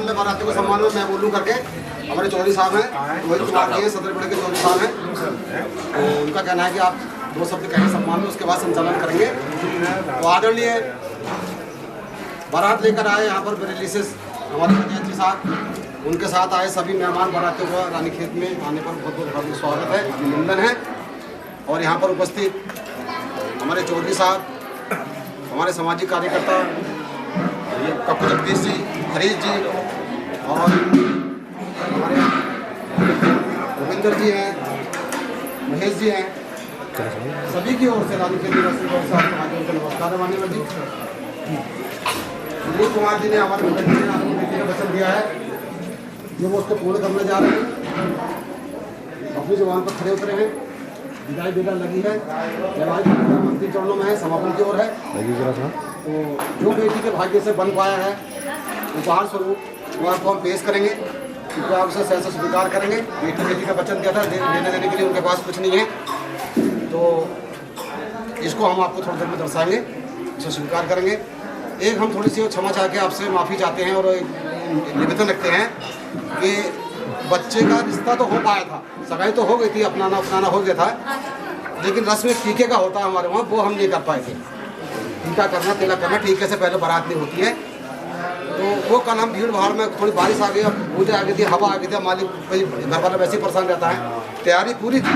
में बारातियों के सम्मान में मैं बोलूँ करके हमारे चौधरी साहब हैं, रोहित कुमार जी हैं, सदरपुर के चौधरी साहब हैं। तो उनका कहना है कि आप 2 शब्द कहेंगे सम्मान में, उसके बाद संचालन करेंगे। तो आदरणीय बारात लेकर आए यहाँ पर बरेली से हमारे पंचायत जी साहब, उनके साथ आए सभी मेहमान बारातियों का रानीखेत में आने पर बहुत बहुत स्वागत है, अभिनंदन है। और यहाँ पर उपस्थित हमारे चौधरी साहब, हमारे सामाजिक कार्यकर्ता कप्पू जगदीश जी, हरीश जी और हमारे रविंदर जी हैं, महेश जी हैं, सभी की ओर से रानीखेत निवासी की ओर से आपको नमस्कार है। माननीय जी सुनील कुमार जी ने हमारे बेटी ने वचन दिया है जो वो उसको पूर्ण करने जा रहे हैं, अपनी जुबान पर खड़े उतरे हैं। विदाई बेटा लगी है, मंत्री चरणों में है, समापन की ओर है। तो जो बेटी के भाग्य से बन पाया है उपहार स्वरूप वो आपको हम पेश करेंगे, क्योंकि आप उसे सहर्ष स्वीकार करेंगे। बेटी का वचन दिया था, देने देने के लिए उनके पास कुछ नहीं है, तो इसको हम आपको थोड़ी देर में दर्शाएंगे, इसे स्वीकार करेंगे। एक हम थोड़ी सी क्षमा चाह के आपसे माफ़ी चाहते हैं और निवेदन रखते हैं कि बच्चे का रिश्ता तो हो पाया था, सगाई तो हो गई थी, अपनाना हो गया था, लेकिन रस्म टीके का होता है हमारे वहाँ, वो हम नहीं कर पाए थे। टीका करना, तिलक करना, टीके से पहले बारात नहीं होती है। तो वो कल हम भीड़ भाड़ में थोड़ी बारिश आ गई, पूजा आ गई थी, हवा आ गई थी, मालिक घर वाला वैसे ही परेशान रहता है। तैयारी पूरी थी,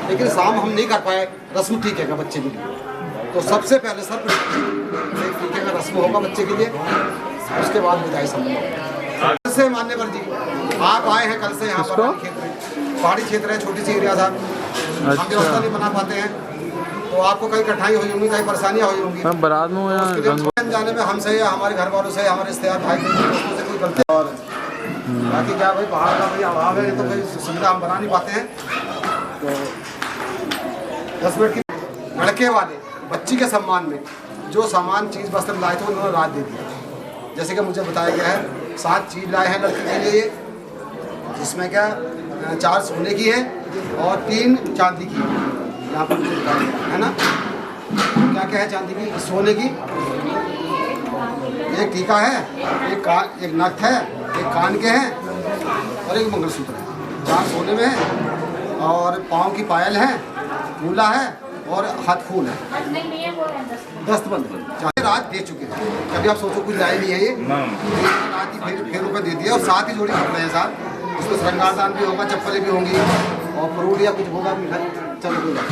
लेकिन शाम हम नहीं कर पाए रस्म टीके का बच्चे के लिए। तो सबसे पहले सर टीके का रस्म होगा बच्चे के लिए, उसके बाद विदाई संभव से। मान्यवर जी आप आए हैं कल से यहाँ पर पहाड़ी क्षेत्र है, छोटी सी एरिया था, हम व्यवस्था नहीं बना पाते हैं, तो आपको कहीं कठिनाई हुई होंगी, कहीं परेशानियाँ हुई होंगी बारात में जाने में, हमसे या हमारे घर वालों से, हमारे रिश्तेदार भाई दोस्तों से कोई गलती। और बाकी क्या भाई पहाड़ का भाई अभाव है, तो कोई सुविधा हम बना नहीं पाते हैं। तो 10 मिनट की लड़के वाले बच्ची के सम्मान में जो सामान चीज़ वस्त्र लाए थे उन्होंने रात दे दिया। जैसे कि मुझे बताया गया है 7 चीज़ लाए हैं लड़की के लिए, जिसमें क्या 4 सोने की है और 3 चांदी की है। यहाँ पर है ना, क्या क्या है चांदी की, सोने की एक टीका है, एक नथ है, एक कान के हैं और एक मंगलसूत्र है। 4 सोने में है और पाँव की पायल है, फूला है और हाथ फूल है। दस्तबंद रात दे चुके हैं, कभी आप सोचो कुछ लाए नहीं है ये रात ही फिर रुपये दे दिया। और 7 ही जोड़ी कपड़े हैं साथ, उसमें श्रृंगारदान भी होगा, चप्पलें भी होंगी और फ्रूट या कुछ होगा मिठाई, चलो कोई बात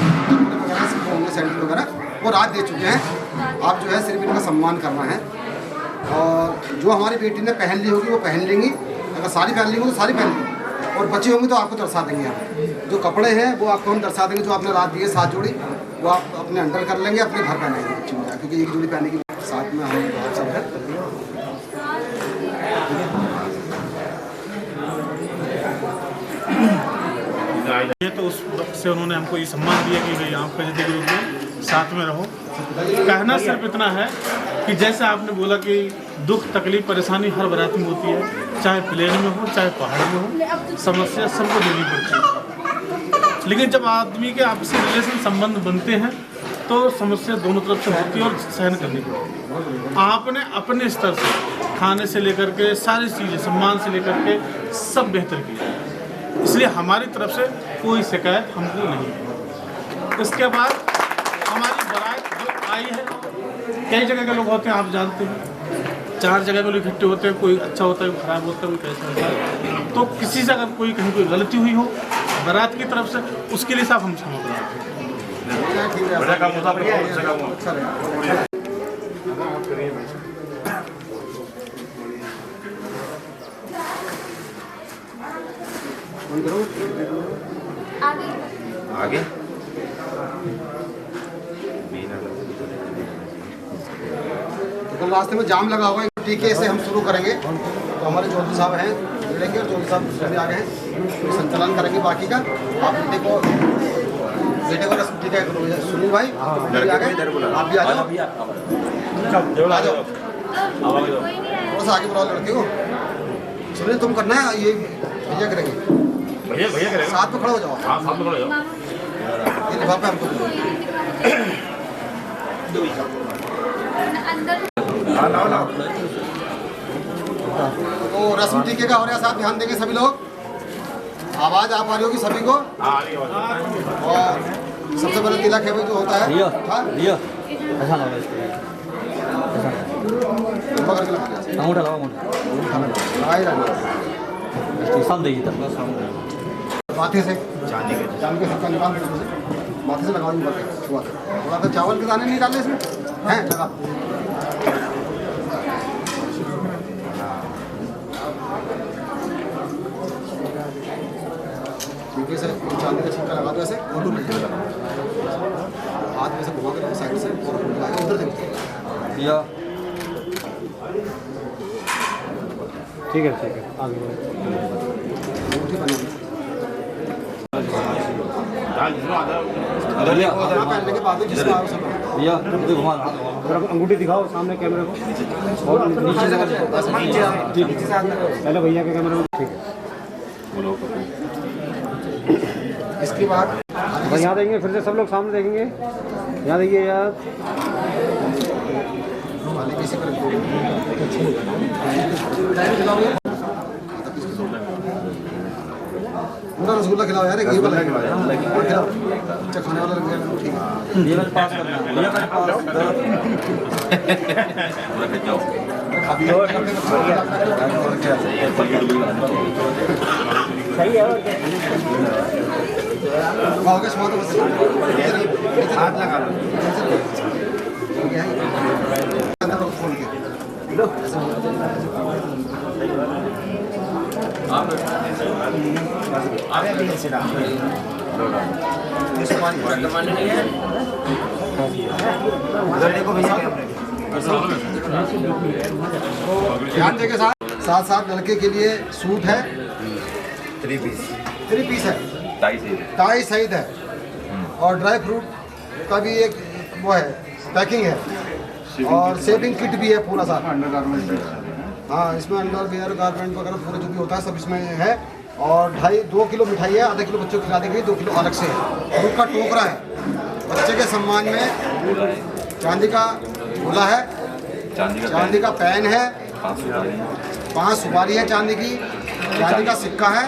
वगैरह सब होंगे, सैंडल वगैरह वो रात दे चुके हैं। आप जो है सिर्फ इनका सम्मान करना है और जो हमारी बेटी ने पहन ली होगी वो पहन लेंगी, अगर साड़ी पहन ली होगी तो साड़ी पहन लेंगी, और बची होंगी तो आपको दर्शा देंगे। यहाँ जो कपड़े हैं वो आपको हम दर्शा देंगे, जो आपने रात दिए 7 जोड़ी वो आप अपने अंडर कर लेंगे, अपने घर पहनेंगे, क्योंकि एक जोड़ी पहने की साथ में हम सब है। तो उस वक्त से उन्होंने हमको ये सम्मान दिया कि भाई आपका जिंदगी रूप में साथ में रहो। कहना सिर्फ इतना है कि जैसे आपने बोला कि दुख तकलीफ परेशानी हर बारात में होती है, चाहे प्लेन में हो चाहे पहाड़ में हो, समस्या सबको देनी पड़ती है। लेकिन जब आदमी के आपसी रिलेशन संबंध बनते हैं तो समस्या दोनों तरफ से होती है और सहन करनी पड़ती है। आपने अपने स्तर से खाने से लेकर के सारी चीज़ें, सम्मान से लेकर के सब बेहतर किया, इसलिए हमारी तरफ से कोई शिकायत हमको नहीं है। इसके बाद हमारी बारात जो आई है, कई जगह के लोग होते हैं, आप जानते हैं 4 जगह के लोग इकट्ठे होते हैं, कोई अच्छा होता है, कोई खराब होता है, कोई कैसा होता है। तो किसी से अगर कोई कहीं कोई गलती हुई हो बारात की तरफ से, उसके लिए साफ हम क्षमा कराते हैं। आगे तो रास्ते में जाम लगा हुआ है, टीके से हम शुरू करेंगे। तो हमारे चौधरी साहब हैं जुड़ेंगे और चौधरी साहब भी आ गए हैं, तो संचालन करेंगे बाकी का। आप बेटे को रस्म टीका करो। सुनील भाई आ गए, आप भी आ जाओ, थोड़ा सा आगे बढ़ाओ लड़के को। सुनील तुम करना है, ये भैया करेंगे, भैया करेंगे, साथ में खड़ा हो जाओ। हाँ साथ में खड़ा हो जाओ। ये लिफाफा हमको हाँ लाओ तो रस्म टीके का हो रहा है साहब, ध्यान देंगे सभी लोग। आवाज़ आ पा रही होगी सभी को। और सबसे पहले तिलक है जो होता है ऐसा लगा पकड़ के लगा दिया। अंगूठा लगाओ, अंगूठा लगाई रहना सामने देखिए माथे से, चांदी के सबका निकाल माथे से लगा दूँ। थोड़ा सा चावल के दाने नहीं डाले इसमें हैं, लगा क्योंकि से चांदी का छिक्का लगा दो ऐसे, फोटो मिलते लगा हाथ में से घुमा कर साइड से और उधर देखते या ठीक है आगे अंगूठी बना भैया पहनने के बाद जिसका आवश्यक है। भैया घुमा अंगूठी दिखाओ सामने कैमरे को और नीचे से पहले भैया के कैमरे में। ठीक है इसके बाद बस यहाँ देखेंगे, फिर से सब लोग सामने देखेंगे। यहाँ देखिए यार, किसी पर पूरा रसगुल्ला खिलाओ यार, घी वाला खिलाओ, अच्छा खाने वाला लग गया। ठीक है ये पास करना है, ये सही है। खाओगे सुबह तो बस हाथ लगा लो खोल के ध्यान देके साथ साथ लड़के के लिए सूट है, 3 पीस है, टाई सहित है, और ड्राई फ्रूट का भी एक वो है पैकिंग है, और शेविंग किट भी है पूरा साथ। हाँ इसमें अंडरवियर गारमेंट वगैरह पूरा जो भी होता है सब इसमें है। और 2 किलो मिठाई है, आधा किलो बच्चों को खिला देंगे, 2 किलो अलग से है। दूध का टोकरा है बच्चे के सम्मान में, चांदी का गोला है, चांदी का पैन है, 5 सुपारी है चांदी की, चांदी का सिक्का है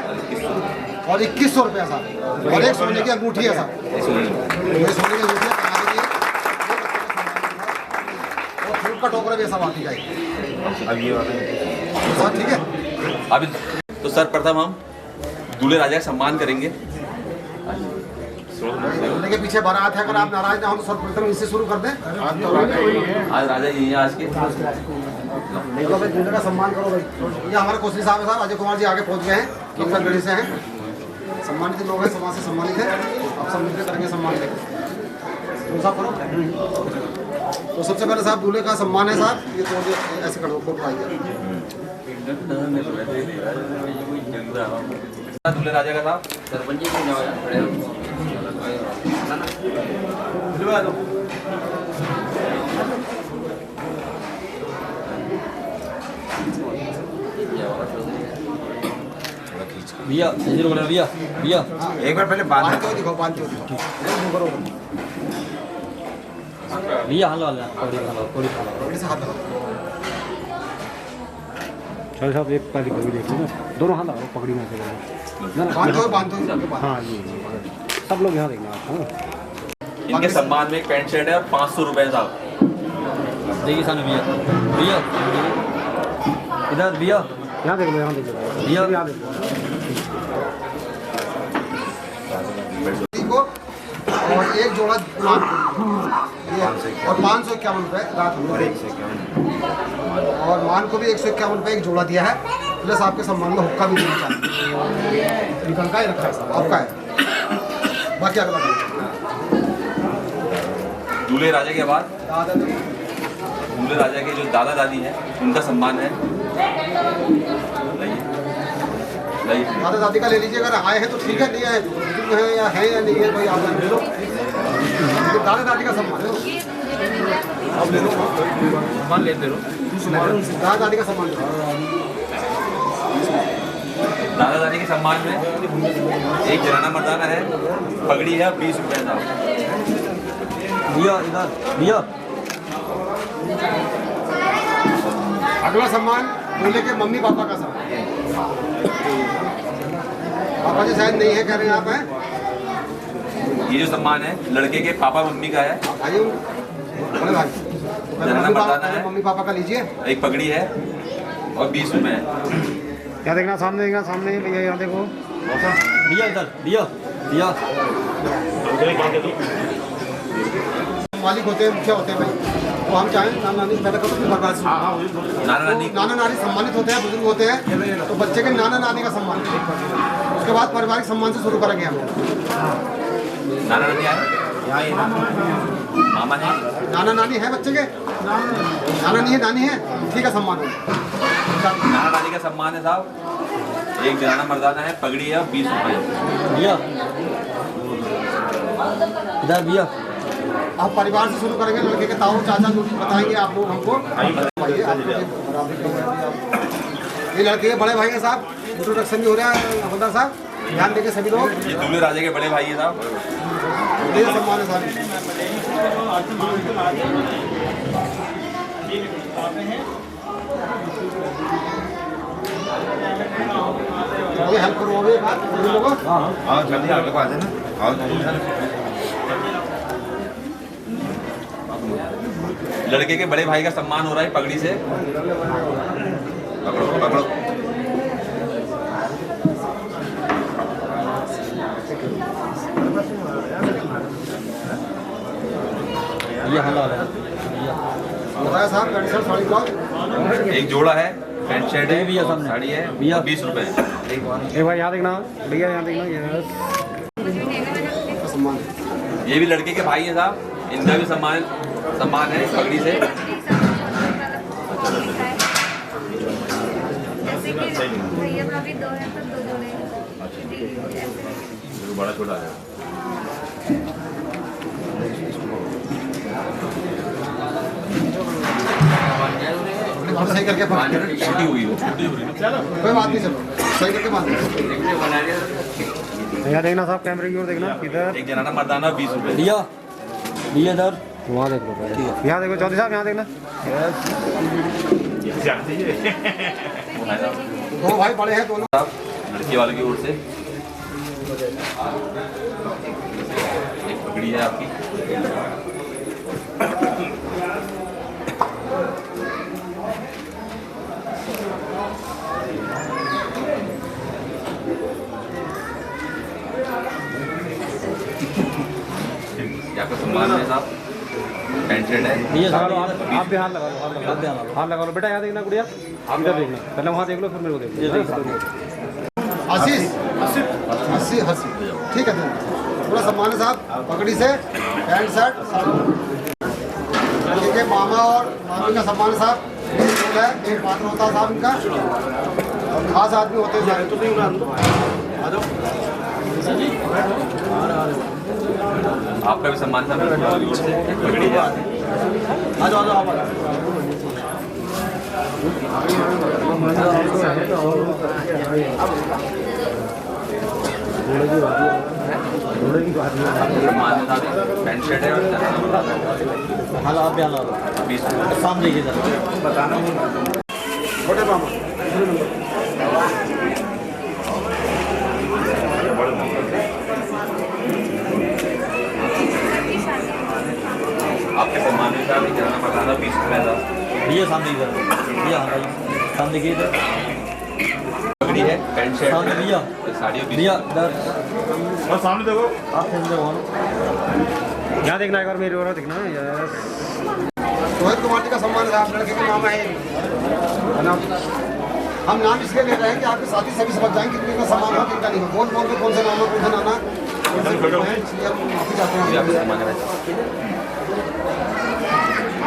और 2100 रुपया साहब, और एक सोने की अंगूठी है साहब, ये सोने की अंगूठी है कमाने की, और फ्रूट का टोकरा भी ऐसा बाकी जाएगी। अब ये वाला ठीक है अभी तो सर्वप्रथम हम दूल्हे राजा का सम्मान करेंगे। दूल्हे के पीछे बारात है, अगर आप नाराज ना हो तो सर्वप्रथम इससे शुरू कर दें। आज राजा जी हैं आज के। चलो भाई दूल्हे का सम्मान करो भाई। ये हमारे कोसली साहब है साहब, अजय कुमार जी आगे पहुंच गए हैं, किंगफिशर गढ़ी से हैं, सम्मानित लोग हैं, समाज से सम्मानित है। आप सब मिलकर करेंगे सम्मान लेकर, साहब करो। तो सबसे पहले साहब दूल्हे का सम्मान है साहब, ये तो ऐसे करो फोटो आइए। दूल्हे राजा का साहब सरपंच जी को भैया भैया भैया एक बार पहले बांधते हुए दिखाओ, बांधते हुए दिखाओ। भैया हल वाला थोड़ी थोड़ी सा हाथ लगाओ। चल साहब एक पहले कभी देखिए ना, दोनों हाथ लगाओ, पकड़ी ना चले। बांधते हुए हाँ ये सब लोग यहाँ देखना आप। इनके सम्मान में एक पैंट शर्ट है और 500 रुपए साहब। देखिए सामने भैया भैया इधर भैया यहाँ देख लो, यहाँ देख लो भैया यहाँ देख लो। को और एक जोड़ा और 551 रुपये रात में, और मान को भी 151 रुपये एक जोड़ा दिया है, प्लस आपके सम्मान में हुक्का भी देना चाहिए। निकल का ही रखा है साहब, आपका है, बाकी अगला दूल्हे राजा के बाद दूल्हे राजा के जो दादा दादी हैं उनका सम्मान है। दादा दादी का ले लीजिए, अगर आए हैं तो ठीक है, नहीं है बुजुर्ग हैं या है या नहीं है भाई आप ले लो, दादा दादी का सम्मान है, आप ले लो, सम्मान लेते रहो, दादा दादी का सम्मान लो। दादा दादी के सम्मान में एक जनाना मर्दाना है, पगड़ी है 20 रुपए साहब। भैया इधर भैया अगला सम्मान दूल्हे के मम्मी पापा का सब। पापा जी शायद नहीं है कह रहे हैं आप, हैं? ये जो सम्मान है लड़के के पापा मम्मी का है, आइए बोले भाई, जनाना मर्दाना है, मम्मी पापा का लीजिए। एक पगड़ी है और 20 रुपए है। क्या देखना सामने, देखना सामने भैया, यहाँ देखो। भैया इधर भैया भैया मालिक होते हैं, मुखिया होते हैं भाई, तो हम चाहें नाना नानी पैदा करो अपनी बर्बाद से। नाना नानी सम्मानित होते हैं, बुजुर्ग होते हैं, तो बच्चे के नाना नानी का सम्मान, उसके बाद पारिवारिक सम्मान से शुरू करेंगे हम। नाना नानी आए, मामा है, नाना नानी है बच्चे के, नाना नहीं है नानी है, ठीक है सम्मान हो। नाना नानी का सम्मान है साहब। एक जनाना मर्दाना है, पगड़ी है और 20 रुपए। भैया इधर भैया आप परिवार से शुरू करेंगे, लड़के के ताऊ चाचा जो भी बताएंगे आप लोग हमको। ये लड़के के बड़े भाई हैं साहब, इंट्रोडक्शन भी हो रहा है हवलदार साहब, ध्यान देंगे सभी लोग। ये दूल्हे राजा के बड़े भाई है साहब। ये सम्मान है साहब। ये हेल्प करोगे बात लोगों? हाँ जल्दी आगे पास है ना। लड़के के बड़े भाई का सम्मान हो रहा है पगड़ी से। पकड़ो पकड़ो। भैया हल्ला वाला बताया साहब, पैंट शर्ट साड़ी ब्लाउज एक जोड़ा है, पैंट शर्ट है, भैया सामने। साड़ी है, भैया 20 रुपए है। ए भाई यहाँ देखना भैया, यहाँ देखना। का सम्मान। ये भी लड़के के भाई है साहब, इनका भी सम्मान है पगड़ी से। जैसे कि भैया भाभी 2 हैं तो 2 जोड़े हैं। बड़ा छोटा है। सही करके छोटी हुई हो, कोई बात नहीं, चलो सही करके बात। यहाँ देखना साहब, कैमरे की ओर देखना। इधर एक जनाना मर्दाना 20 रुपए। भैया भैया इधर वहाँ देख लो, यहाँ देखो चौधरी साहब, यहाँ देखना। दो भाई बड़े हैं दोनों। लड़की वाले की ओर से एक पगड़ी है आपकी। आपका सम्मान है साहब, पैंट शर्ट है। भैया लगा लो, सामने आप भी हाथ लगा लो, हाथ लगा लो बेटा, यहाँ देखना गुड़िया, आप इधर देखना, पहले वहाँ देख लो फिर मेरे को देख लो। आशीष, अस्सी हंसी, ठीक है थोड़ा सम्मान है साहब, पगड़ी से पैंट शर्ट। ठीक है, मामा और मामी का सम्मान है साहब। एक पात्र होता है साहब इनका, और खास आदमी होते हैं। आपका भी सम्मान था लड़की वाले की ओर से, एक पगड़ी है। आ जाओ सम्मान है साहब, पैंट शर्ट है और हल्ला आप भी हल्ला 20 रुपए। सामने देखिए इधर छोटे मामा। आपके सम्मान में साहब जनाना मर्दाना 20 रुपए था। भैया सामने इधर भैया हाँ भाई सामने देखिए इधर पगड़ी है, पैंट शर्ट सामने है, भैया साड़ी और 20 भैया इधर और सामने देखो, आप सामने देखो यहाँ देखना, एक बार मेरी ओर देखना। यस, रोहित कुमार जी का सम्मान है आप, लड़के के नाम है नाम। हम नाम इसलिए ले रहे हैं कि आपके साथी सभी समझ जाएंगे कि कितना सम्मान हो कितना नहीं हो। बोल बोल के कौन से नाम है, कौन से नाना, कौन से फोटो है, इसलिए हम माफी चाहते ये हैं। आपका सम्मान है।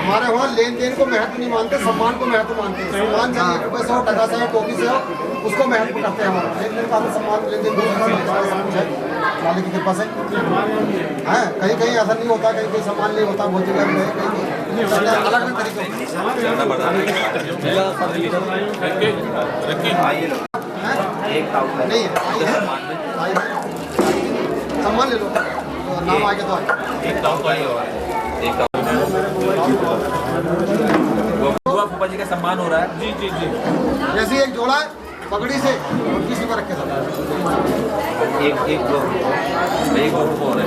हमारे वहाँ लेन देन को महत्व नहीं मानते, सम्मान को महत्व मानते हैं। सम्मान चाहे 1 रुपये से हो, टका से हो, टोपी से हो, उसको महत्व करते हैं हमारा। लेन देन का हमें सम्मान, लेन देन सब कुछ है मालिक की कृपा से। है कहीं कहीं ऐसा नहीं होता, कहीं कहीं सम्मान नहीं होता, बहुत जगह में कहीं अलग अलग तरीके होते जनाना मर्दाना भैया सामने इधर हैं। नहीं है, आई है। सम्मान ले लो, तो नाम आगे तो आए। एक दाव तो आई होगा, एक दाव। पापा जी का सम्मान हो रहा है। जी जी जी। जैसे एक जोड़ा है पगड़ी से और किसी पर रख के जाता है। एक और है।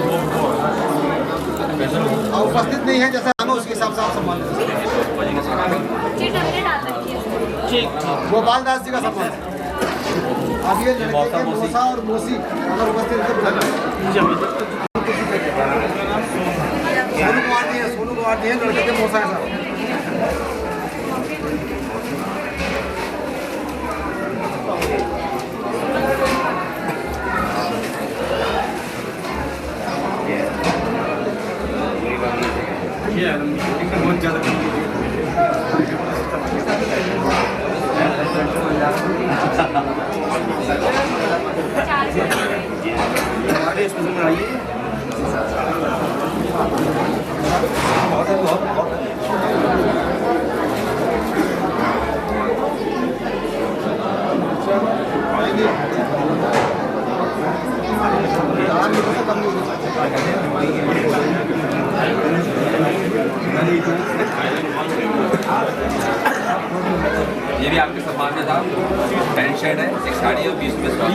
और उपस्थित नहीं है जैसे हम उसके हिसाब से आप सम्मान लेते हैं। जी टंगे डाल रखी है ठीक। गोपाल दास जी का सम्मान। अब ये लड़के के मौसा और मौसी अगर उपस्थित है तो बुला लीजिए। सोनू कुमार जी हैं लड़के के मौसा है साहब। बहुत ज़्यादा ये भी आपके सम्मान में था। पैंट शर्ट है, एक साड़ी है और 20 रुपये स्टॉल।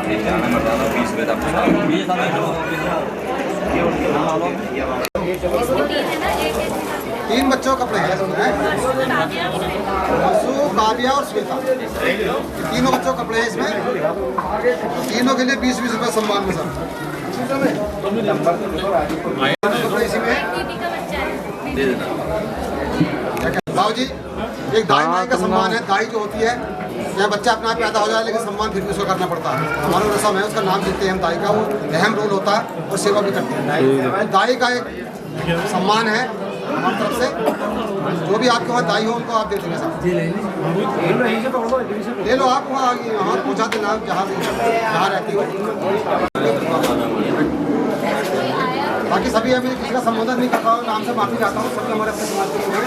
एक जाना मरदाना 20 रुपये था। इसमें तीन है ना एक 3 बच्चों के कपड़े हैं वसु, काव्या और श्वेता। तीनों बच्चों के कपड़े हैं इसमें। तीनों के लिए 20-20 रुपये सम्मान में सर। कपड़े इसी में दीदी का बच्चा है दे देना। भाव जी एक दाई माई का सम्मान है। दाई जो होती है चाहे बच्चा अपना पैदा हो जाए लेकिन सम्मान फिर भी उसको करना पड़ता है। हमारा रसम है उसका नाम देते हैं हम दाई का। वो अहम रोल होता है और सेवा भी करते हैं। दाई का एक सम्मान है हमारी तरफ से। जो भी आपके वहाँ दाई हो उनको आप दे देंगे साहब। ले लो आप वहाँ पहुँचा देना जहाँ रहती हो। बाकी सभी अभी किसी का संबोधन नहीं कर रहा हूँ, नाम से माफी चाहता हूँ। सभी हमारे अपने समाज के लोग हैं।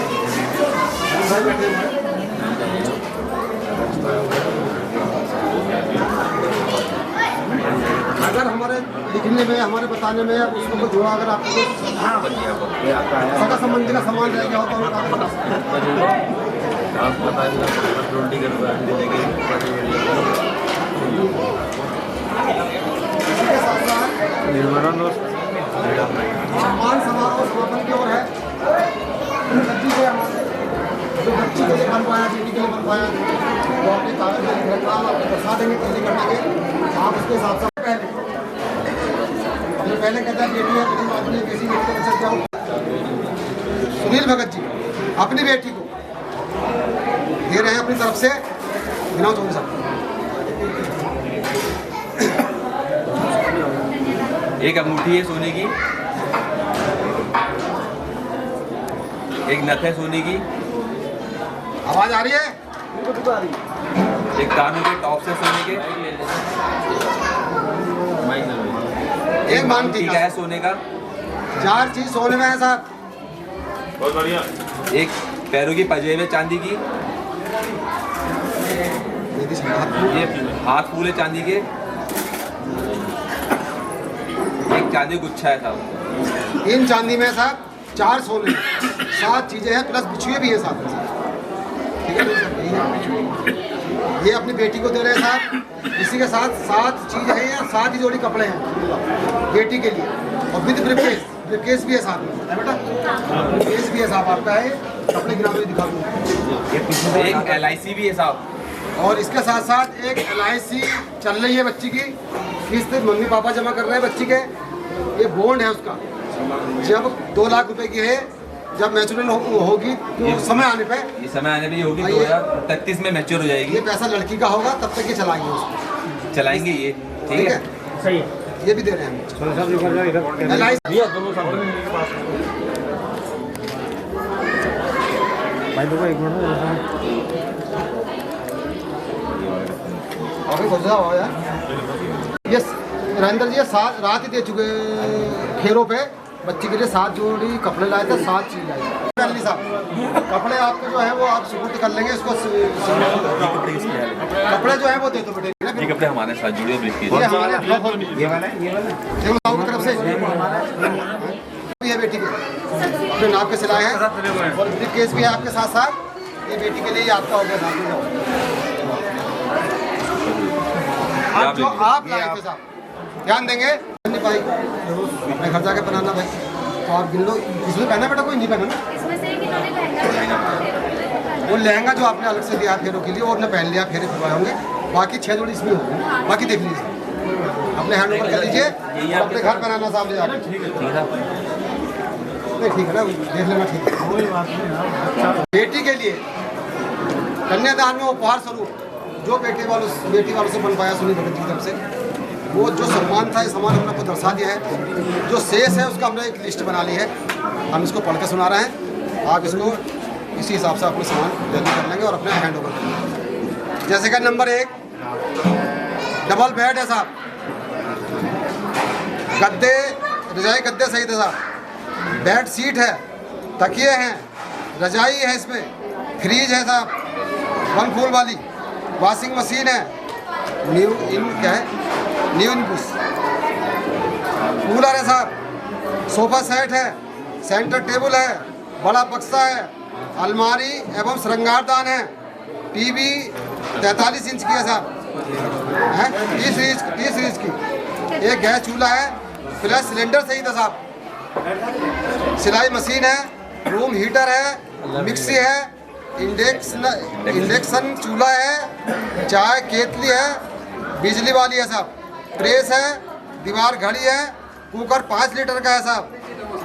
अगर हमारे लिखने में हमारे बताने में उसको कुछ हुआ, अगर आपको सगा संबंधी का सम्मान रह गया हो तो हमें बता सकते सम्मान समारोह समापन की ओर है। जो बच्ची के लिए बन पाया, बेटी के लिए बन पाया, वो अपने कागज में लिख रखा, आपको दर्शा देंगे कैसे करने के। आप उसके हिसाब से पहले कहता है बेटी है, बेटी बात नहीं, किसी बेटी को बच्चा क्या हो। सुनील भगत जी अपनी बेटी को दे रहे हैं अपनी तरफ से। गिनाओ चौधरी साहब। एक अंगूठी है सोने की, एक नथ है सोने की, आवाज आ रही है? एक कानों के टॉप से सोने के, एक मान टीका है सोने का, 4 चीज सोने में है साहब। बहुत बढ़िया। एक पैरों की पजेब चांदी की, ये हाथ फूले चांदी के, एक चांदी गुच्छा है साहब। 3 चांदी में साहब, 4 सोने में, 7 चीजें हैं प्लस बिछुए भी है साथ में। ठीक है, ये अपनी बेटी को दे रहे हैं साहब। इसी के साथ 7 चीज है या 7 ही जोड़ी कपड़े हैं बेटी के लिए, और विद ब्रीफकेस भी है साथ में। है बेटा, ब्रीफकेस भी है साहब आपका है। कपड़े गिरा के दिखा दूँ। एक LIC भी है साहब। और इसके साथ साथ एक LIC चल रही है बच्ची की, किस्त मम्मी पापा जमा कर रहे हैं बच्ची के। ये बॉन्ड है उसका, जब 2 लाख रुपए की है, जब मैच्योर होगी तो समय आने पे, ये समय आने पे होगी 2033 में मैच्योर हो जाएगी। ये पैसा लड़की का होगा, तब तक ये चलाएंगे उसको। चलाएंगे ये, ठीक है। सही है। ये भी दे रहे हैं LIC। ये नरेंद्र जी रात ही दे चुके खेरों पे बच्ची के लिए 7 जोड़ी कपड़े लाए थे, 7 चीज लाए थे। साहब कपड़े आपके जो है वो आप सुपुर्द कर लेंगे इसको। कपड़े जो है वो दे दो बेटे। ये कपड़े हमारे साथ जुड़े ब्रीफ केस। ये हमारे ये वाला की तरफ से ये बेटी के जो नाप के सिलाए हैं और ब्रीफ केस भी है आपके साथ साथ। ये बेटी के लिए आपका हो गया नाप। जो आप लाए थे साहब ध्यान देंगे नहीं पाई मैं घर जाके बनाना भाई तो आप गिन लो। इसमें पहना बेटा कोई नहीं पहना ना। इसमें से एक इन्होंने लहंगा वो लहंगा जो आपने अलग से दिया फेरों के लिए वो आपने पहन लिया, फेरे करवाए होंगे। बाकी 6 जोड़ी इसमें होंगे, बाकी देख लीजिए अपने हैंड ओवर कर लीजिए अपने घर बनाना साहब ले जाकर। ठीक है ना, देख लेना ठीक है। बेटी के लिए कन्यादान में उपहार स्वरूप जो बेटी वालों से बन पाया सुनील भगत जी की तरफ से वो जो सम्मान था, इस सम्मान हमने आपको दर्शा दिया है। जो शेष है उसका हमने एक लिस्ट बना ली है, हम इसको पढ़ के सुना रहे हैं। आप इसको इसी हिसाब से अपने सामान जल्दी कर लेंगे और अपने हैंड ओवर कर लेंगे। जैसे कि नंबर 1 डबल बेड है साहब, गद्दे रजाई गद्दे सही थे साहब, बेड शीट है, तकिए हैं, रजाई है, इसमें फ्रीज है साहब 1 फूल वाली, वॉशिंग मशीन है, न्यू इनपुस कूलर है साहब, सोफा सेट है, सेंटर टेबल है, बड़ा बक्सा है, अलमारी एवं श्रृंगारदान है, टीवी 43 इंच की है साहब, 30 इंच की, एक गैस चूल्हा है, प्लस सिलेंडर सही था साहब, सिलाई मशीन है, रूम हीटर है, मिक्सी है, इंडक्शन चूल्हा है, चाय केतली है, बिजली वाली है साहब, प्रेस है, दीवार घड़ी है, कुकर 5 लीटर का है साहब,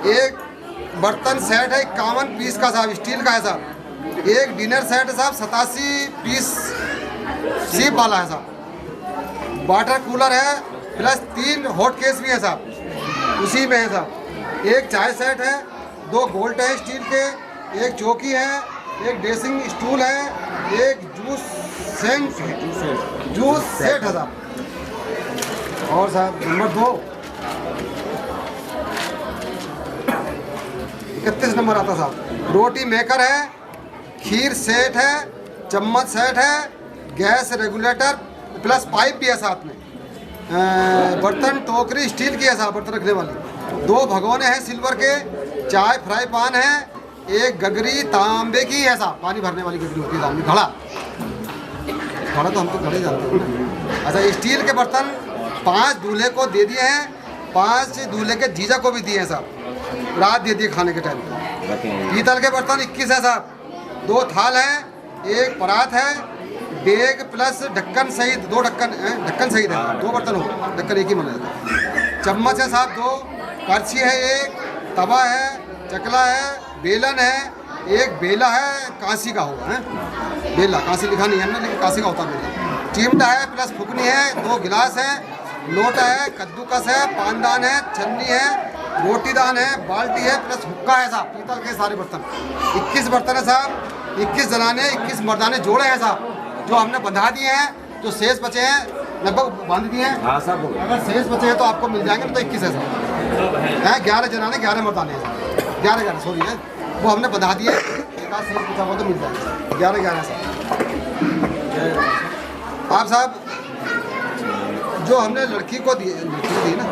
एक बर्तन सेट है 51 पीस का साहब, स्टील का है साहब, एक डिनर सेट है साहब 87 पीस सीप वाला है साहब, वाटर कूलर है प्लस 3 हॉट केस भी है साहब उसी में है साहब, एक चाय सेट है, 2 गोल्ड है स्टील के, एक चौकी है, एक ड्रेसिंग स्टूल है, एक जूस सेट है साहब। और साहब नंबर 2 31 नंबर आता साहब, रोटी मेकर है, खीर सेट है, चम्मच सेट है, गैस रेगुलेटर प्लस पाइप भी है साथ में, बर्तन टोकरी स्टील की है साहब बर्तन रखने वाली, 2 भगोने हैं सिल्वर के, चाय फ्राई पान है, एक गगरी तांबे की है साहब, पानी भरने वाली गगरी होती है तांबे, घड़ा तो हम तो घड़े जानते हैं। अच्छा स्टील के बर्तन 5 दूल्हे को दे दिए हैं, 5 दूल्हे के जीजा को भी दिए हैं साहब, रात दे दिए खाने के टाइम पे। पीतल के बर्तन 21 है साहब, 2 थाल हैं, एक परात है, डेग प्लस ढक्कन सहित 2 ढक्कन सहित है, 2 बर्तन हो ढक्कन एक ही माना जाता है, चम्मच है साहब 2, करछी है, एक तवा है, चकला है, बेलन है, एक बेला है, कांसी का होगा है, बेला कांसी लिखा नहीं है हमने लेकिन कांसी का होता है, चिमटा है प्लस फुकनी है, 2 गिलास है, लोटा है, कद्दूकस है, पानदान है, छन्नी है, रोटीदान है, बाल्टी है प्लस हुक्का है साहब, पीतल के सारे बर्तन 21 बर्तन है साहब, 21 जनाने 21 मर्दाने जोड़े हैं साहब, जो हमने बंधा दिए हैं, जो शेष बचे हैं लगभग बांध दिए हैं। हाँ साहब, अगर शेष बचे हैं तो आपको मिल जाएंगे, तो 21 है साहब, 11 जनाने 11 मर्दाने हैं, 11 सॉरी है वो हमने बंधा दिए, एक आध शेष बचा हुआ तो मिल जाएगा 11 साहब। आप साहब जो हमने लड़की को दी ना,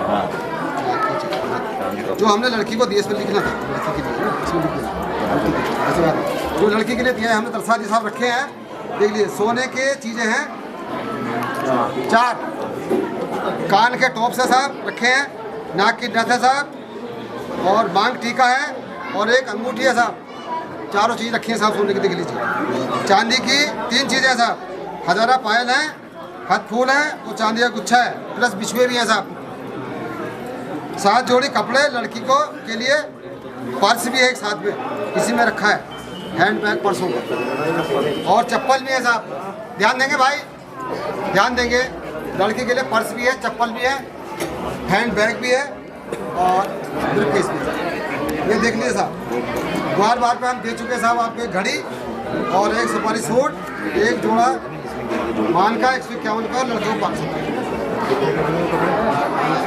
जो हमने लड़की को दिए इसमें लिखना था, लड़की के लिए इसमें लिखना, जो लड़की के लिए दिया है हमने तरसा जी साहब रखे हैं, देख लीजिए। सोने के चीज़ें हैं 4, कान के टॉप से साहब रखे हैं, नाक की नथ है साहब, और मांग टीका है, और एक अंगूठी है साहब, चारों चीज़ रखी है साहब सोने की, देख लीजिए। चांदी की 3 चीज़ें हैं साहब, हजारा पायल है, हाथ फूल है, तो चांदी का गुच्छा है प्लस बिछुए भी हैं साहब, 7 जोड़ी कपड़े लड़की को के लिए, पर्स भी है एक साथ में इसी में रखा है, हैंड बैग पर्सों का, और चप्पल भी है साहब, ध्यान देंगे भाई, ध्यान देंगे, लड़की के लिए पर्स भी है, चप्पल भी है, हैंड बैग भी है, और ब्रीफकेस भी है, ये देख लीजिए साहब। बार पे हम दे चुके साहब आपको घड़ी और एक सुपारी सूट, एक जोड़ा मान का 151 का, लड़कों को 500 का।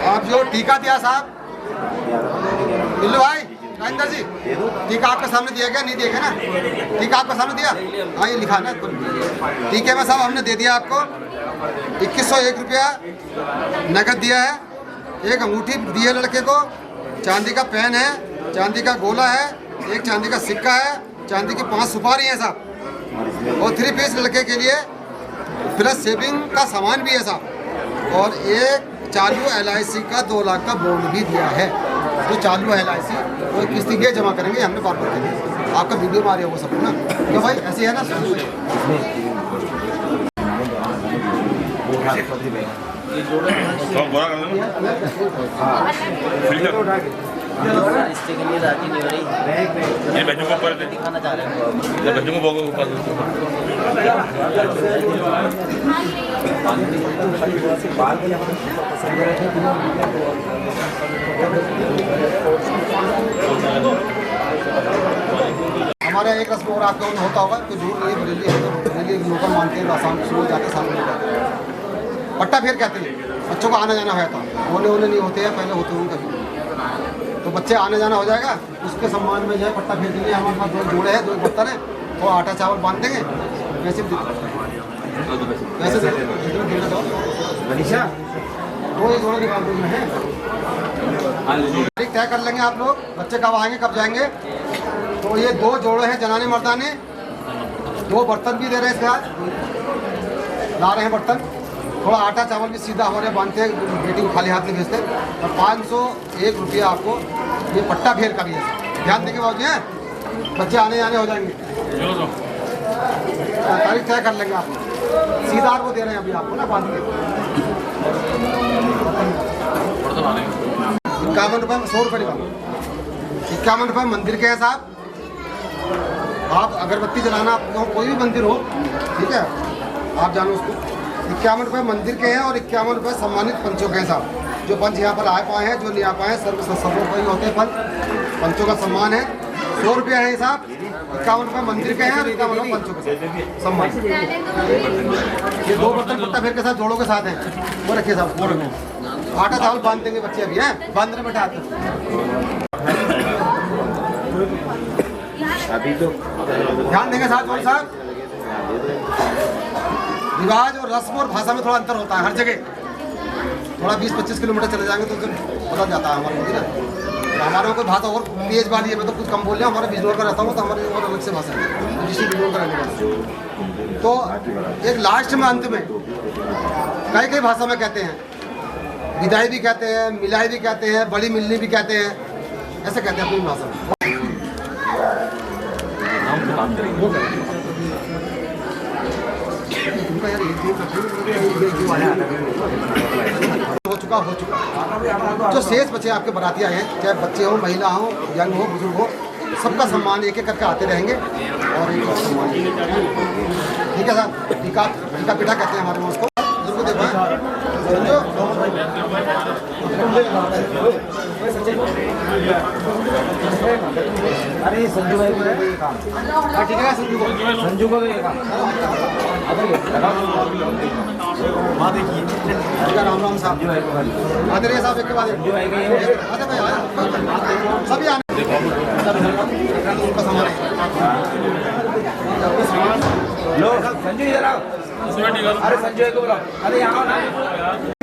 आप जो टीका दिया साहब बिल्लू भाई राजेंद्र जी टीका आपके सामने दिया गया, नहीं दिया ना? टीका आपके सामने दिया, हाँ ये लिखा ना टीके में साहब हमने दे दिया आपको 2101 रुपया नगद दिया है, एक अंगूठी दी है लड़के को, चांदी का पेन है, चांदी का गोला है, एक चांदी का सिक्का है, चांदी की 5 सुपारी है साहब, और 3 पीस लड़के के लिए प्लस सेविंग का सामान भी है साहब, और एक चालू LIC का 2 लाख का बॉन्ड भी दिया है। जो चालू LIC वो किस्ती के जमा करेंगे, हमने बार बार करेंगे, आपका वीडियो में आ रहा है वो सब ना, क्या भाई ऐसी है ना? रिश्ते के लिए राजी नहीं हो रही, ये बच्चों को ऊपर दिखाना चाह रहे हैं ये बच्चों को ऊपर हमारा एक रस्म और आपका होता होगा तो दूर नहीं, बरेली है तो बरेली लोकल मानते हैं, आसाम सुबह जाते सामने पट्टा फेर कहते हैं, बच्चों को आना जाना होता है, होने नहीं होते हैं, पहले होते हैं कभी, तो बच्चे आने जाना हो जाएगा, उसके सम्मान में जो है पट्टा फेर देंगे। हमारे पास 2 जोड़े हैं, 2 बर्तन है, और आटा चावल बांध देंगे, वैसे वो ये जोड़े निकाल देंगे हैं, तारीख तय कर लेंगे आप लोग, बच्चे कब आएंगे कब जाएंगे। तो ये 2 जोड़े हैं जनाने मर्दाने, 2 बर्तन भी दे रहे हैं इसके साथ, ला रहे हैं बर्तन, थोड़ा आटा चावल भी सीधा हमारे बांधते हैं, बेटी को खाली हाथ में भेजते हैं, और 501 रुपया आपको ये पट्टा फेर का भी है। ध्यान देंगे बाबू हैं, बच्चे आने जाने हो जाएंगे, तारीख तय कर लेंगे आप, सीधा वो दे रहे हैं अभी आपको ना बांध के 51 रुपये 100 रुपये निकालो, 51 रुपये मंदिर के हैं साहब। आप अगरबत्ती जलाना, आपको कोई भी मंदिर हो, ठीक है, आप जानो उसको, 51 रुपये मंदिर के हैं, और 51 रुपये सम्मानित पंचों के हैं साहब। जो पंच यहाँ पर आ पाए हैं, जो नहीं आ पाए हैं, सबों को ही होते हैं पंचों का सम्मान है। 100 रुपये है साहब, 51 रुपये मंदिर के हैं और 51 रुपये पंचों के सम्मान। ये 2 बर्तन पट्टा फेर के साथ जोड़ों के साथ हैं, वो रखिए साहब। आटा चावल बांध देंगे बच्चे अभी हैं, बांध रहे बेटा आते अभी तो ध्यान देंगे साहब। बोल साहब, रिवाज और रस्म और भाषा में थोड़ा अंतर होता है हर जगह, थोड़ा 20-25 किलोमीटर चले जाएंगे तो बदल जाता है हमारे ना। हमारे कोई भाषा और तेज वाली है, मैं तो कुछ कम बोल रहा हूँ, हमारा बिजनौर का रहता हूँ तो हमारे और अलग से भाषा है, डिस्ट्रिक्ट बिजनौर का रहने वाला। तो एक लास्ट में अंत में कई भाषा में कहते हैं, विदाई भी कहते हैं, मिलाई भी कहते हैं, बड़ी मिलनी भी कहते हैं, ऐसे कहते हैं अपनी भाषा में। हो चुका जो शेष बच्चे आपके बराती आए हैं, चाहे बच्चे हो, महिला हो, यंग हो, बुजुर्ग हो, सबका सम्मान एक एक करके आते रहेंगे। और एक सम्मान ठीक है साहब, टीका पीठा कहते हैं हमारे उसको, जिनको देखो अरे संजू भाई को काम, ठीक है संजू को भी काम। हाँ देखिए, राम राम साहब, आदरणीय साहब एक के बाद सभी आने लो संजू इधर आओ, अरे संजू को बुलाओ, अरे यहाँ ना,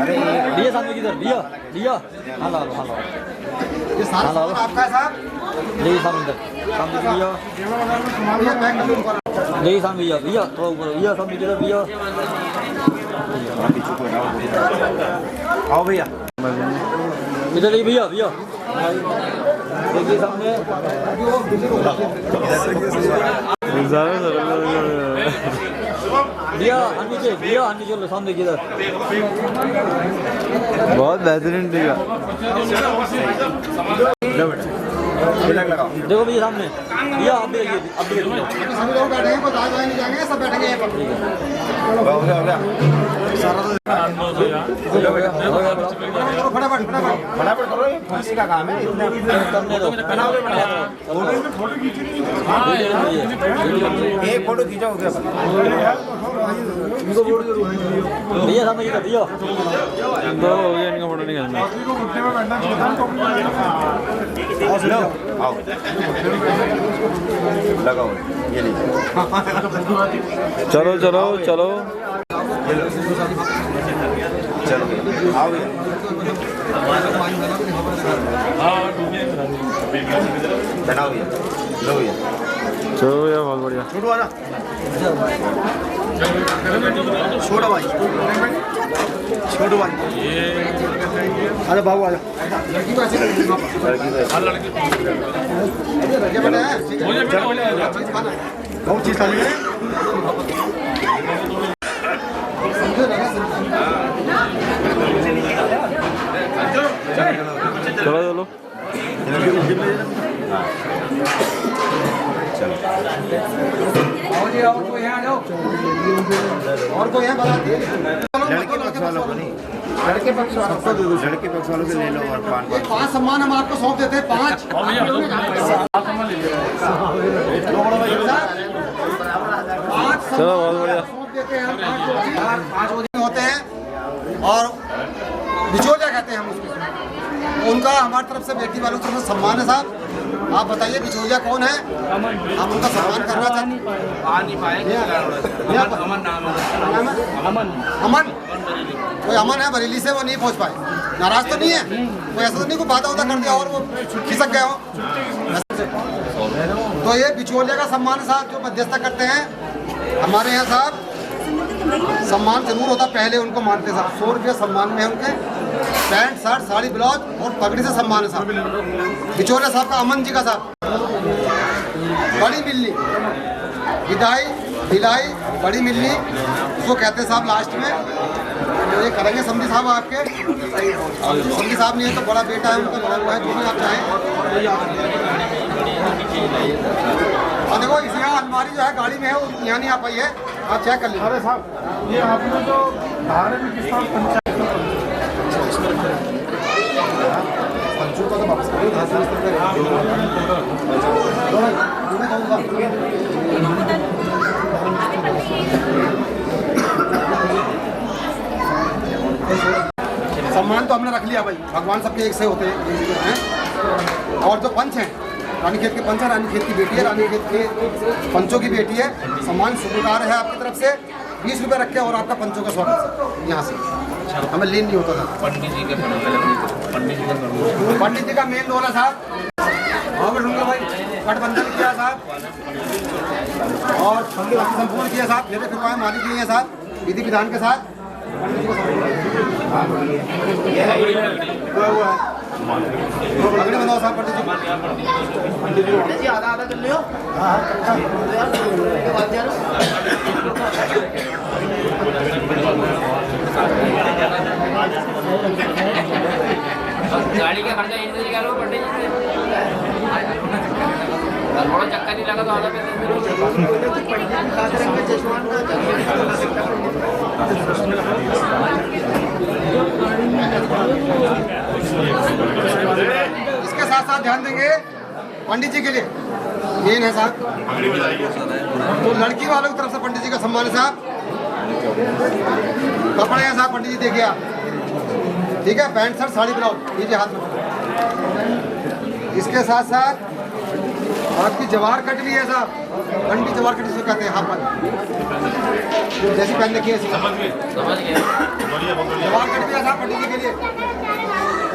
अरे भैया सामने किधर, भैया हेलो ये सारा सामान आपका है साहब, भैया सामने भैया नहीं सामने भैया थोड़ा ऊपर, भैया सामने किधर, भैया आओ भैया इधर ही, भैया देखिए सामने भैया नीचे लो, सामने किधर, बहुत बेहतरीन टीका। देखो भैया सामने, भैया आप भी देखिए, आप भी देखिए, सभी लोग बैठे हैं, कोई दाएं बाएं नहीं जाएंगे, सब बैठेंगे यहाँ पर। फटाफट करो, किसी का काम है, करने दो, एक फोटो खींचो, भैया सामने की कर दियो दो हो गया इनका फोटो निकालना आओ लगाओ ये लीजिए चलो चलो चलो चलो आओ बनाओ ये लो ये चलो भैया बहुत बढ़िया छोटू आजा छोटा भाई छोटू भाई अरे बाबू आजा लड़की को ऐसे लड़की बहुत चीज खाली है चलो चलो और कोई है बता दिए लड़के पक्ष वालों को नहीं, लड़के पक्ष वालों को लड़के पक्ष वालों से ले लो और पान ये 5 सम्मान हम आपको सौंप देते हैं 5 चलो बहुत बढ़िया सौंप देते हैं हम 5 होते हैं और बिचौलिया कहते हैं हम उसको। उनका हमारी तरफ से बेटी वालों की तरफ से सम्मान है साहब। आप बताइए बिचौलिया कौन है, आप उनका सम्मान करना चाहते हैं? अमन कोई अमन है बरेली से, वो नहीं पहुंच पाए। नाराज तो नहीं है कोई, ऐसा तो नहीं कोई बाधा कर दिया और वो खिसक गए हो। तो ये बिचौलिया का सम्मान है साहब, जो मध्यस्थता करते हैं हमारे यहाँ साहब। सम्मान जरूर होता, पहले उनको मानते साहब। 100 रुपये सम्मान में है उनके, पैंट शर्ट साड़ी ब्लाउज और पगड़ी से सम्मान है साहब। बिचौलिया साहब का अमन जी का साहब। बड़ी मिलनी विदाई भिलाई बड़ी मिलनी उसको कहते हैं साहब लास्ट में। तो ये करेंगे समझी साहब आपके, समझी साहब नहीं है तो बड़ा बेटा है उनका, बड़ा हुआ है, जो भी आप चाहें। और देखो इस यहाँ अलमारी जो है गाड़ी में है, वो यहाँ नहीं आ पाई है, आप चेक कर लीजिए। अरे साहब ये आपने जो धार्मिक स्थान पंचायत पंचों का तो वापस करिए, सम्मान तो हमने रख लिया भाई, भगवान सबके एक से होते हैं। और जो पंच हैं, रानी खेत के पंच है, रानी खेत की बेटी है, रानी खेत के पंचों की बेटी है। सम्मान स्वीकार है आपकी तरफ से, 20 रुपये रखे और आपका पंचों का स्वागत यहाँ से। हमें लीन नहीं होता था। पंडित जी का मेन रोल है साहब। हाँ बैठूंगा भाई, गठबंधन किया साहब और संपूर्ण किया साहब। मेरे फिर मालिक नहीं है साहब, विधि विधान के साथ पगड़ी बनाओ साहब। पंडित जी आधा आधा कर लियो। गाड़ी का खर्चा इधर निकालो पंडित जी से, थोड़ा चक्का नहीं लगा तो आधा पैसे इसके साथ साथ ध्यान देंगे पंडित जी के लिए मेन है साहब। तो लड़की वालों की तरफ से पंडित जी का सम्मान है साहब। कपड़े हैं साहब, पंडित जी देखिए आप, ठीक है, पैंट शर्ट साड़ी ब्लाउज लीजिए हाथ में। इसके साथ साथ आपकी जवाहर कट भी है साहब, पंडित जवाहर कट जिसको कहते हैं, हाथ पर जैसी पहन रखी है जवाहर कट भी है साहब पंडित जी के लिए।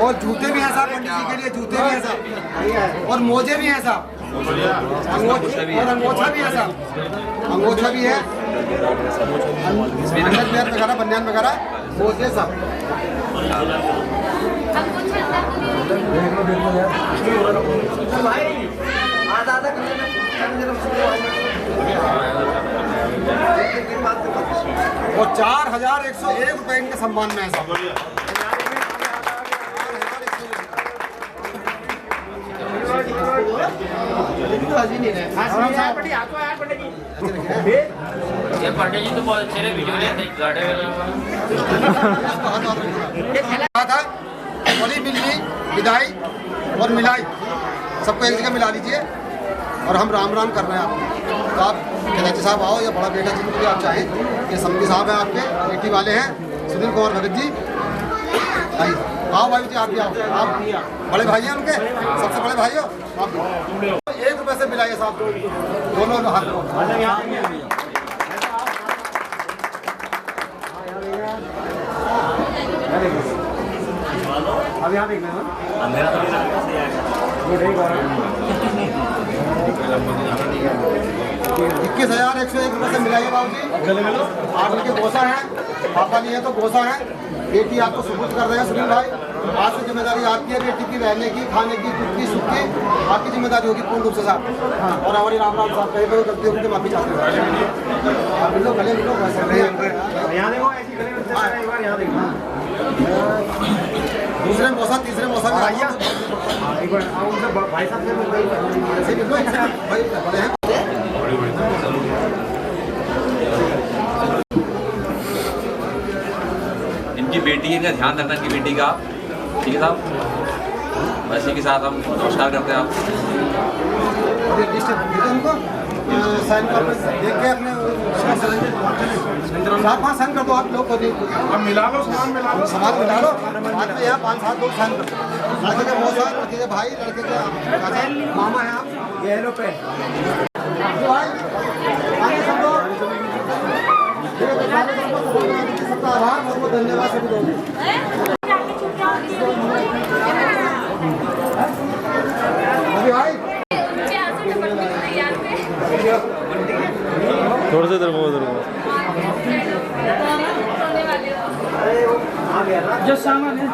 और जूते भी हैं साहब पंडित जी के लिए, जूते भी हैं साहब, और मोजे भी हैं साहब, और अंगोछा भी है साहब, अंगोछा भी है, वगैरह बनियान वगैरह मोजे साहब। और 4101 रुपए इनके सम्मान में है साहब। ये पंडित जी तो बहुत अच्छे हैं, बिचौलिए थे, गाड़े था बड़ी मिलनी विदाई और मिलाई सबको एक जगह मिला लीजिए। और हम राम राम कर रहे हैं आपको। तो आप कैलाची साहब आओ या बड़ा बेटा जिनको भी आप चाहें, ये समझी साहब हैं आपके बेटी वाले हैं सुनील कुमार भगत जी। आइए आओ भाई जी, आप भी आओ, आप बड़े भाई हैं उनके, सबसे बड़े भाई हो आप। 1 रुपये से मिलाइए साहब दोनों हाथ को। अब यहाँ देख लेना 21,101 रुपये से मिलाइए बाबू जी। आप उनके गोसा हैं, पापा नहीं है तो गोसा है। बेटी आपको सबूत कर रहे हैं सुनील भाई, आज से जिम्मेदारी आपकी है बेटी की, रहने की, खाने की, दुख की, सुख की आपकी जिम्मेदारी होगी पूर्ण रूप से साहब। और हमारी राम राम साहब कहीं पर गलती होगी तो माफी चाहते हैं। आप मिलो गले मिलो, यहाँ देखो ऐसी गले मिलते हैं, एक बार यहाँ देखो। दूसरे मौसा तीसरे मौसा में आइए भाई साहब से मिलो भाई बड़े हैं। इनकी बेटी है, इनका ध्यान रखना इनकी बेटी का, ठीक है साहब। वैसे के साथ हम नमस्कार करते हैं आप। उनको साइन कर देख के अपने 4-5 साइन कर दो आप लोग को। मिला लो सामान मिला लो, सामान मिला लो, बाद में यहाँ 5-7 लोग साइन कर दो। लड़के के बहुत सारे, लड़के के भाई, लड़के के मामा हैं आप। ये लो पे भाई आगे सब लोग सबका आभार, बहुत बहुत धन्यवाद सभी लोगों को। अभी भाई थोड़ा सा इधर वो जो सामान है